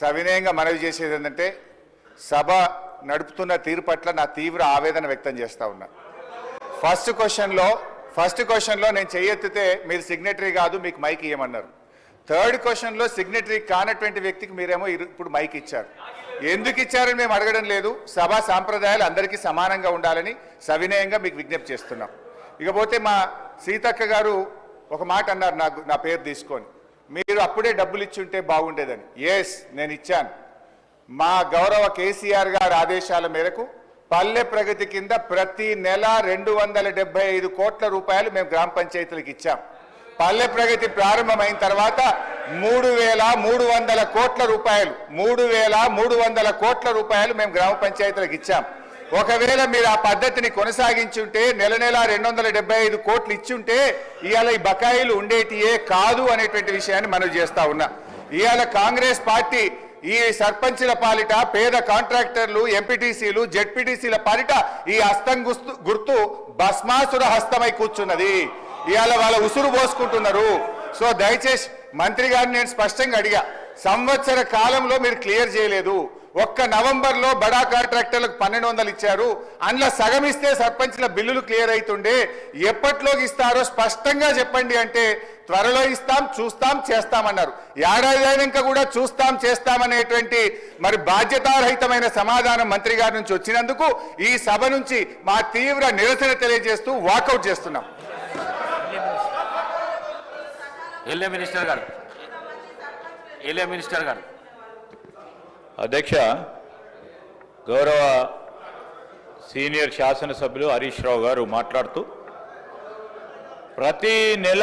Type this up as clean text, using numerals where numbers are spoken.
సవినయంగా మనవి చేసేది ఏంటంటే సభ నడుపుతున్న తీరు పట్ల నా తీవ్ర ఆవేదన వ్యక్తం చేస్తా ఉన్నా. ఫస్ట్ క్వశ్చన్లో నేను చెయ్యెత్తితే మీరు సిగ్నేటరీ కాదు, మీకు మైక్ ఇవ్వమన్నారు. థర్డ్ క్వశ్చన్లో సిగ్నేటరీ కానటువంటి వ్యక్తికి మీరేమో ఇప్పుడు మైక్ ఇచ్చారు. ఎందుకు ఇచ్చారని మేము అడగడం లేదు. సభా సాంప్రదాయాలు అందరికీ సమానంగా ఉండాలని సవినయంగా మీకు విజ్ఞప్తి చేస్తున్నాం. ఇకపోతే మా సీతక్క గారు ఒక మాట అన్నారు, నా పేరు తీసుకొని, మీరు అప్పుడే డబ్బులు ఇచ్చుంటే బాగుండేదని. ఎస్, నేను ఇచ్చాను. మా గౌరవ కేసీఆర్ గారి ఆదేశాల మేరకు పల్లె ప్రగతి కింద ప్రతి నెల 275 కోట్ల రూపాయలు మేము గ్రామ పంచాయతీలకు ఇచ్చాం. పల్లె ప్రగతి ప్రారంభమైన తర్వాత 3,300 కోట్ల రూపాయలు 3,300 కోట్ల రూపాయలు మేము గ్రామ పంచాయతీలకు ఇచ్చాం. ఒకవేళ మీరు ఆ పద్ధతిని కొనసాగించుంటే నెల 275 కోట్లు ఇచ్చుంటే ఇవాళ ఈ బకాయిలు ఉండేటియే కాదు అనేటువంటి విషయాన్ని మనం చేస్తా ఉన్నా. ఇవాళ కాంగ్రెస్ పార్టీ ఈ సర్పంచుల పాలిట, పేద కాంట్రాక్టర్లు, ఎంపీటీసీలు, జెడ్పీటీసీల పాలిట ఈ హస్తం గుర్తు భస్మాసుర హస్తమై కూర్చున్నది. ఇవాళ వాళ్ళ ఉసురు పోసుకుంటున్నారు. సో దయచేసి మంత్రి గారిని నేను స్పష్టంగా అడిగా, సంవత్సర కాలంలో మీరు క్లియర్ చేయలేదు. ఒక్క నవంబర్లో బడా కాంట్రాక్టర్లకు 1,200 ఇచ్చారు. అందులో సగం ఇస్తే సర్పంచ్ల బిల్లులు క్లియర్ అవుతుండే. ఎప్పట్లోకి ఇస్తారో స్పష్టంగా చెప్పండి అంటే త్వరలో ఇస్తాం, చూస్తాం, చేస్తామన్నారు. ఏడాది అయినాక కూడా చూస్తాం, చేస్తామనేటువంటి మరి బాధ్యతారహితమైన సమాధానం మంత్రి గారి నుంచి వచ్చినందుకు ఈ సభ నుంచి మా తీవ్ర నిరసన తెలియజేస్తూ వాకౌట్ చేస్తున్నాం. మినిస్టర్ గారు అధ్యక్ష, గౌరవ సీనియర్ శాసనసభ్యులు హరీష్ రావు గారు మాట్లాడుతూ ప్రతి నెల